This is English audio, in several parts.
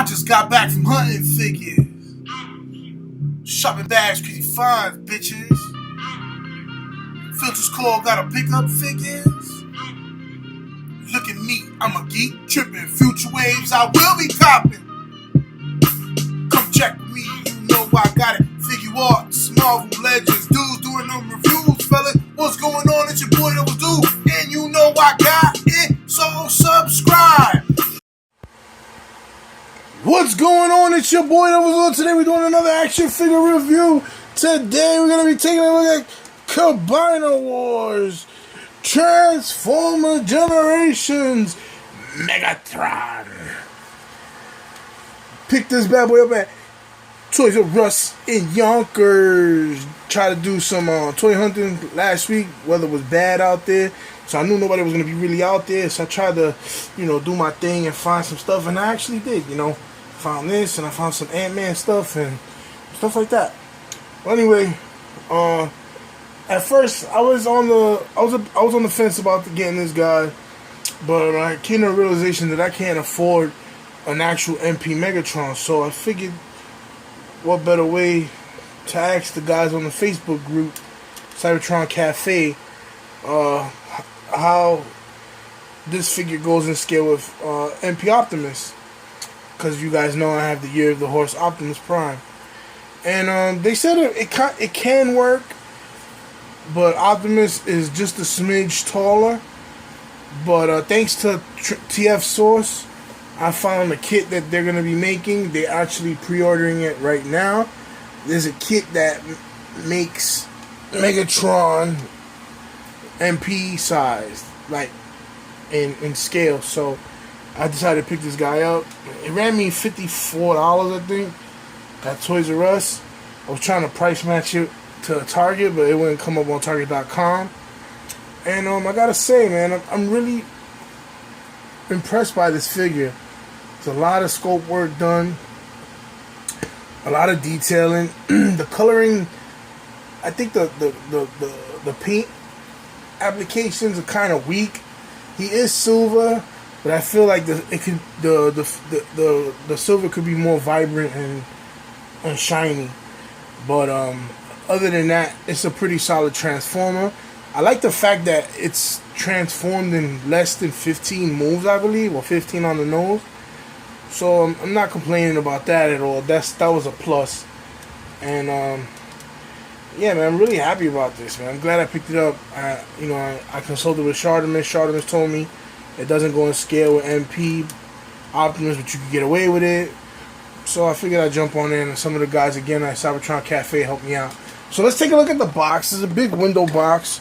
I just got back from hunting figures. Shopping bags, pretty fine, bitches. Filters call, gotta pick up figures. Look at me, I'm a geek, tripping. Future waves, I will be copping. Come check with me, you know I got it. Figure arts, Marvel Legends, dudes doing them reviews, fella. What's going on? It's your boy that was due, and you know I got it, so subscribe. What's going on? It's your boy that was on. Today we're doing another action figure review. Today we're going to be taking a look at Combiner Wars Transformer Generations Megatron. Pick this bad boy up at Toys R Us in Yonkers. Tried to do some toy hunting last week. Weather was bad out there, so I knew nobody was going to be really out there. So I tried to, do my thing and find some stuff, and I actually did. Found this, and I found some Ant-Man stuff and stuff like that. Well, anyway, at first I was on the fence about getting this guy, but I came to a realization that I can't afford an actual MP Megatron. So I figured, what better way to ask the guys on the Facebook group, Cybertron Cafe, how this figure goes in scale with MP Optimus. Because you guys know I have the Year of the Horse Optimus Prime. And they said it can work, but Optimus is just a smidge taller. But thanks to TF Source, I found a kit that they're going to be making. They're actually pre-ordering it right now. There's a kit that makes Megatron MP sized, like in scale. So I decided to pick this guy up. It ran me $54, I think, at Toys R Us. I was trying to price match it to Target, but it wouldn't come up on Target.com. And I gotta say, man, I'm really impressed by this figure. There's a lot of scope work done, a lot of detailing. The coloring, I think the paint applications are kind of weak. He is silver, but I feel like the silver could be more vibrant and shiny. But other than that, it's a pretty solid Transformer. I like the fact that it's transformed in less than 15 moves, I believe, or 15 on the nose. So I'm not complaining about that at all. That was a plus. And yeah, man, I'm really happy about this, man. I'm glad I picked it up. I consulted with Chardemus. Chardemus told me it doesn't go in scale with MP Optimus, but you can get away with it. So I figured I'd jump on in, and some of the guys again at Cybertron Cafe helped me out. So let's take a look at the box. It's a big window box.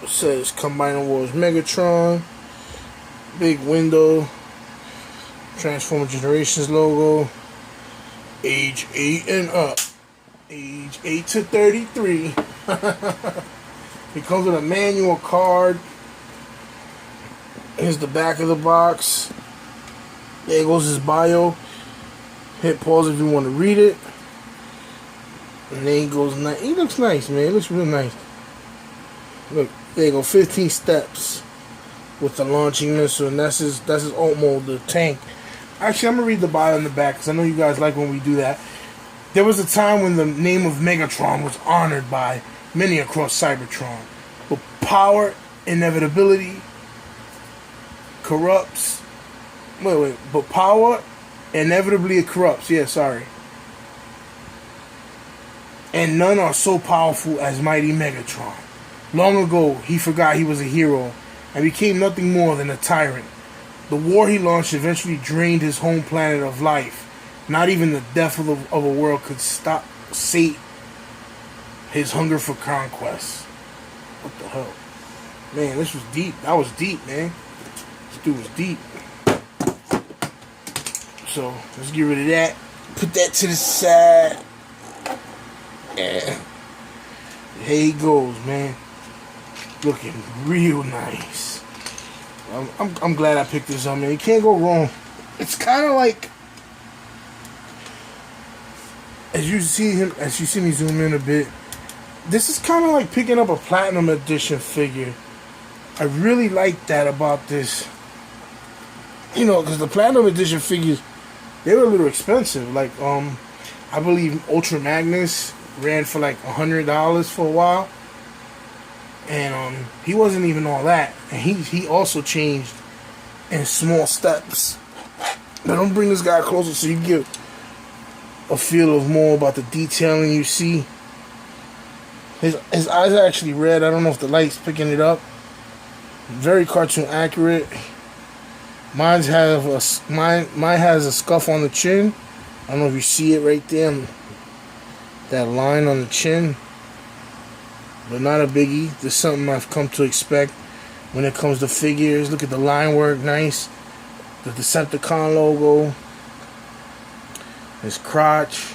It says Combiner Wars Megatron. Big window. Transformer Generations logo. Age 8 and up. Age 8 to 33. It comes with a manual card. Here's the back of the box. There goes his bio. Hit pause if you want to read it. And then he goes nice. He looks nice, man. He looks real nice. Look, there you go. 15 steps with the launching missile, and that's his alt mode, the tank. Actually, I'm gonna read the bio in the back because I know you guys like when we do that. There was a time when the name of Megatron was honored by many across Cybertron, but power, inevitability, corrupts. But power inevitably corrupts. Yeah, sorry. And none are so powerful as mighty Megatron. Long ago, he forgot he was a hero and became nothing more than a tyrant. The war he launched eventually drained his home planet of life. Not even the death of a world could sate his hunger for conquest. What the hell? Man, this was deep. That was deep, man. This dude was deep. So, let's get rid of that. Put that to the side. Yeah. Here he goes, man. Looking real nice. I'm glad I picked this up, man. You can't go wrong. It's kind of like, as you see me zoom in a bit, this is kind of like picking up a Platinum Edition figure. I really like that about this you know, because the Platinum Edition figures, they were a little expensive. Like, I believe Ultra Magnus ran for like $100 for a while. And he wasn't even all that. And he also changed in small steps. Now don't bring this guy closer so you get a feel of more about the detailing you see. His eyes are actually red. I don't know if the light's picking it up. Very cartoon accurate. Mine has a scuff on the chin. I don't know if you see it right there. That line on the chin. But not a biggie. This is something I've come to expect when it comes to figures. Look at the line work, nice. The Decepticon logo. His crotch.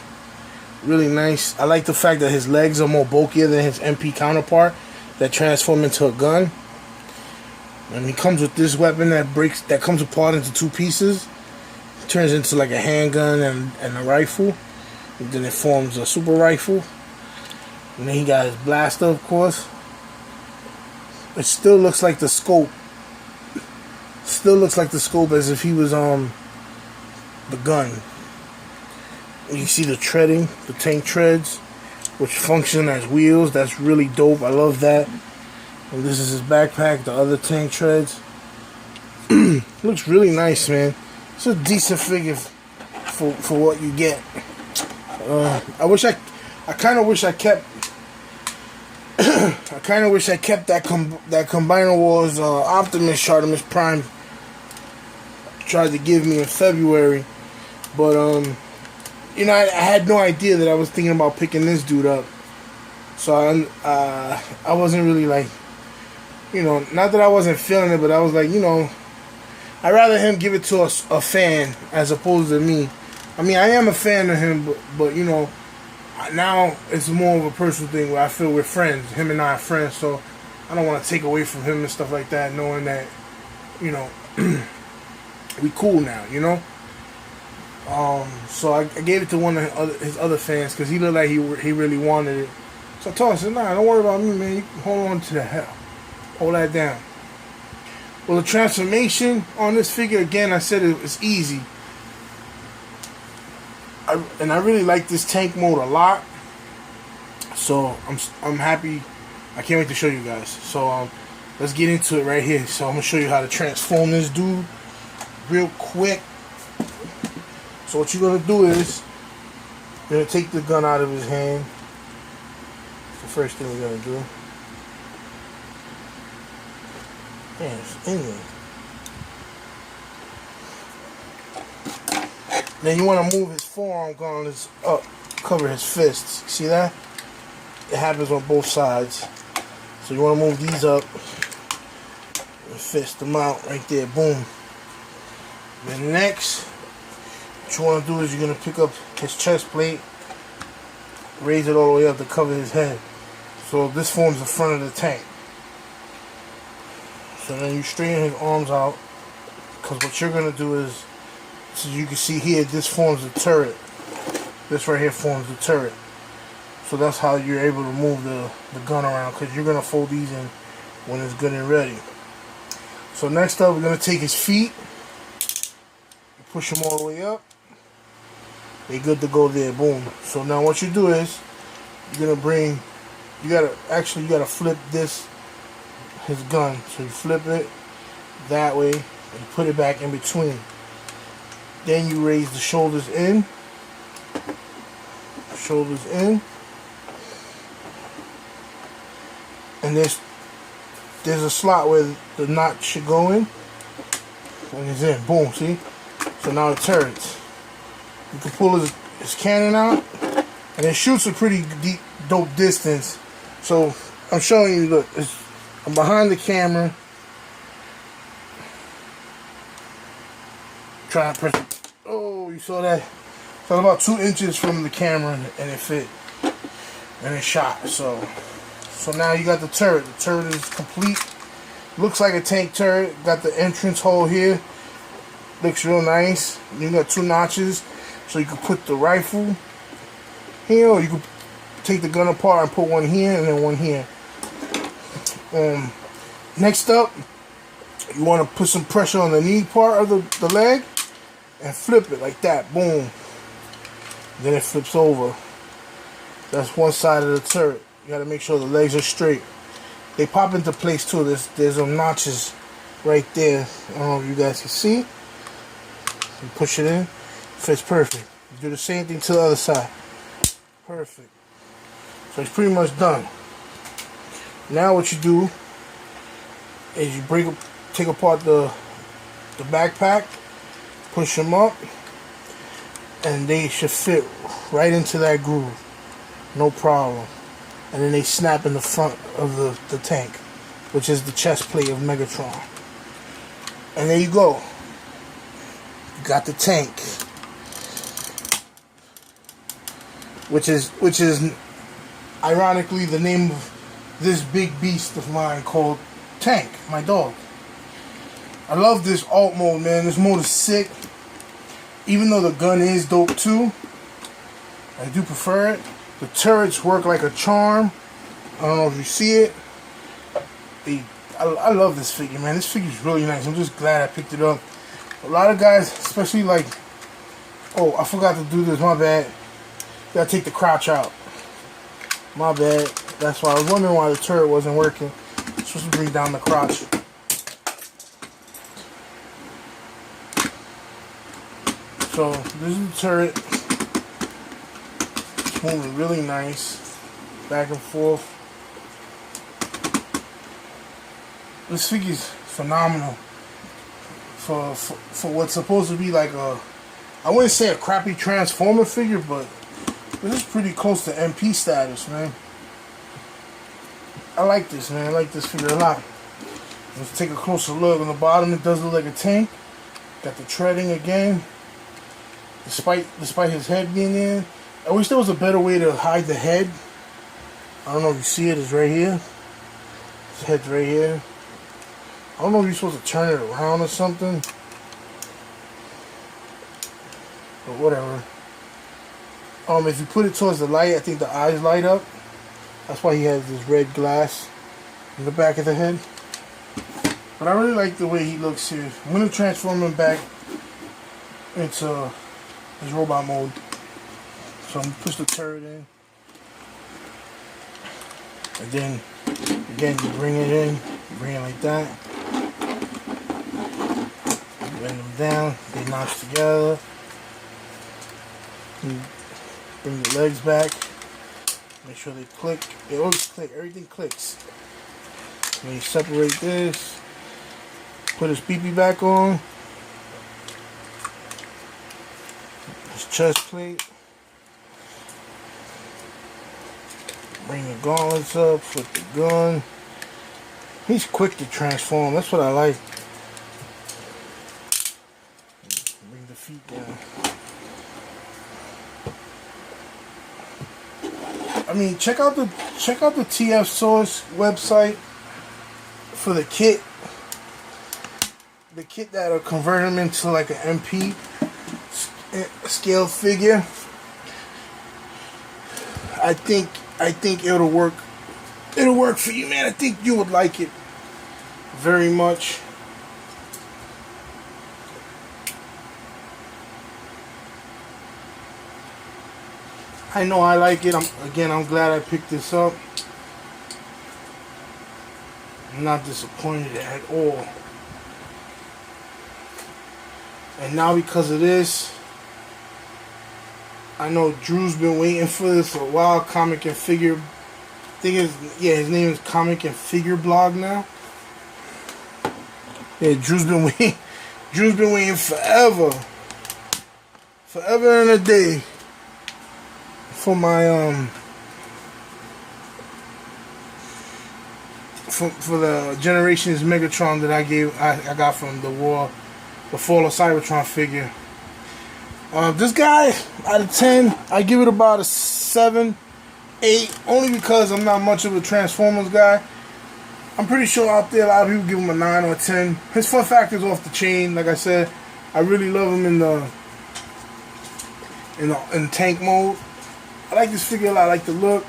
Really nice. I like the fact that his legs are more bulkier than his MP counterpart that transform into a gun. And he comes with this weapon that comes apart into two pieces. It turns into like a handgun and a rifle. And then it forms a super rifle. And then he got his blaster, of course. It still looks like the scope. Still looks like the scope as if he was the gun. You see the treading, the tank treads, which function as wheels. That's really dope. I love that. And this is his backpack, the other tank treads. Looks really nice, man. It's a decent figure for what you get. I kind of wish I kept that Combiner Wars Optimus Prime tried to give me in February, but you know, I had no idea that I was thinking about picking this dude up, so I wasn't really like, you know, not that I wasn't feeling it, but I was like, you know, I'd rather him give it to a fan as opposed to me. I mean, I am a fan of him, but you know, now it's more of a personal thing where I feel we're friends. Him and I are friends, so I don't want to take away from him and stuff like that, knowing that, you know, we cool now, you know. So I gave it to one of his other fans because he looked like he really wanted it. So I told him, I said, nah, don't worry about me, man. You can hold on to the hell. Hold that down. Well, the transformation on this figure, again, I said it's easy. I really like this tank mode a lot. So I'm happy. I can't wait to show you guys. So let's get into it right here. So I'm gonna show you how to transform this dude real quick. So what you're gonna do is you're gonna take the gun out of his hand. That's the first thing we're gonna do. Man, it's in there. Then you want to move his forearm gauntlets up, cover his fists. See that? It happens on both sides. So you want to move these up and fist them out right there. Boom. Then next, what you want to do is you're going to pick up his chest plate, raise it all the way up to cover his head. So this forms the front of the tank. So then you straighten his arms out, because what you're going to do is, so you can see here, this forms the turret. This right here forms the turret. So that's how you're able to move the gun around, because you're going to fold these in when it's good and ready. So next up, we're going to take his feet. Push them all the way up. They're good to go there. Boom. So now what you do is, you're going to bring, you got to flip his gun. So you flip it that way and put it back in between. Then you raise the shoulders in. Shoulders in. And there's a slot where the knot should go in. And it's in. Boom, see? So now it turns. You can pull his cannon out. And it shoots a pretty deep, dope distance. So I'm showing you, look, I'm behind the camera. Try to press it. Oh, you saw that? So about 2 inches from the camera, and it fit, and it shot. So now you got the turret. The turret is complete. Looks like a tank turret. Got the entrance hole here. Looks real nice. You got 2 notches, so you can put the rifle here, or you can take the gun apart and put one here and then one here. Next up, You want to put some pressure on the knee part of the leg and flip it like that. Boom. Then it flips over. That's one side of the turret. You got to make sure the legs are straight. They pop into place too. There's some notches right there. I don't know if you guys can see. You push it in. Fits perfect. You do the same thing to the other side. Perfect. So it's pretty much done. Now what you do is you take apart the backpack, push them up, and they should fit right into that groove. No problem. And then they snap in the front of the tank, which is the chest plate of Megatron. And there you go. You got the tank. Which is ironically the name of this big beast of mine called Tank, my dog. I love this alt mode, man. This mode is sick. Even though the gun is dope too, I do prefer it. The turrets work like a charm. I don't know if you see it. I love this figure, man. This figure is really nice. I'm just glad I picked it up. A lot of guys, especially like, oh, I forgot to do this. My bad. Gotta take the crotch out. My bad. That's why I was wondering why the turret wasn't working. I'm supposed to bring down the crotch. So this is the turret. It's moving really nice, back and forth. This figure is phenomenal for what's supposed to be like a, I wouldn't say a crappy Transformer figure, but this is pretty close to MP status, man. I like this, man. I like this figure a lot. Let's take a closer look. On the bottom, it does look like a tank. Got the treading again. Despite his head being in. I wish there was a better way to hide the head. I don't know if you see it. It's right here. His head's right here. I don't know if you're supposed to turn it around or something. But whatever. If you put it towards the light, I think the eyes light up. That's why he has this red glass in the back of the head. But I really like the way he looks here. I'm going to transform him back into his robot mode. So I'm going to push the turret in. And then, again, you bring it in. Bring it like that. Bend them down. They notch together. Bring the legs back. Make sure they click. They always click. Everything clicks. When you separate this, put his BB back on. His chest plate. Bring the gauntlets up. Flip the gun. He's quick to transform. That's what I like. Bring the feet down. I mean, check out the TF Source website for the kit. The kit that'll convert him into like an MP scale figure. I think it'll work. It'll work for you, man. I think you would like it very much. I know I like it. I'm glad I picked this up. I'm not disappointed at all. And now because of this, I know Drew's been waiting for this for a while. Comic and Figure. His name is Comic and Figure Blog now. Yeah, Drew's been waiting. Drew's been waiting forever. Forever and a day. For my for the Generations Megatron that I got from the Fall of Cybertron figure. This guy, out of 10, I give it about a 7, 8, only because I'm not much of a Transformers guy. I'm pretty sure out there a lot of people give him a 9 or a 10. His fun factor is off the chain. Like I said, I really love him in tank mode. I like this figure a lot. I like the look.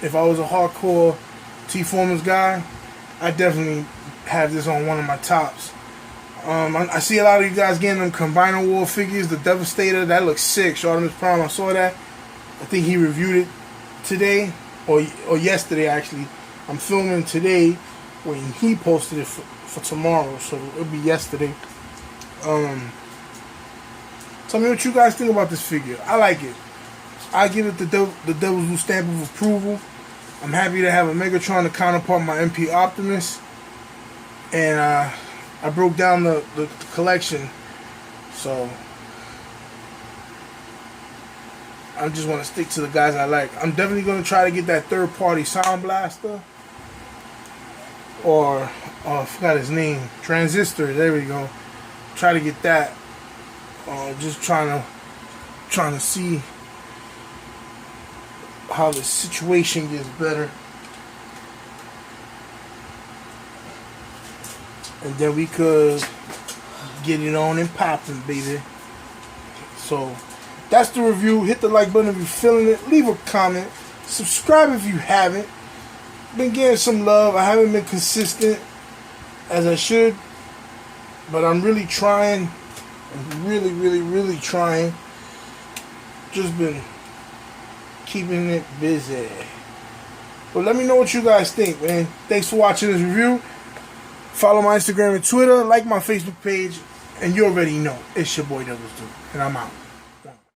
If I was a hardcore T-Formers guy, I definitely have this on one of my tops. I see a lot of you guys getting them Combiner War figures. The Devastator, that looks sick. Optimus Prime, I saw that. I think he reviewed it today or yesterday actually. I'm filming today when he posted it for tomorrow, so it'll be yesterday. Tell me what you guys think about this figure. I like it. I give it the Devil's Due stamp of approval. I'm happy to have a Megatron to counterpart my MP Optimus. And I broke down the collection. So I just want to stick to the guys I like. I'm definitely going to try to get that third-party Sound Blaster. Or, I forgot his name. Transistor, there we go. Try to get that. Just trying to see how the situation gets better, and then we could get it on and popping, baby. So that's the review. Hit the like button if you're feeling it. Leave a comment. Subscribe if you haven't. Been getting some love. I haven't been consistent as I should, but I'm really trying. I'm really trying. Just been keeping it busy. But let me know what you guys think, man. Thanks for watching this review. Follow my Instagram and Twitter. Like my Facebook page. And you already know. It's your boy Devil's Due. And I'm out.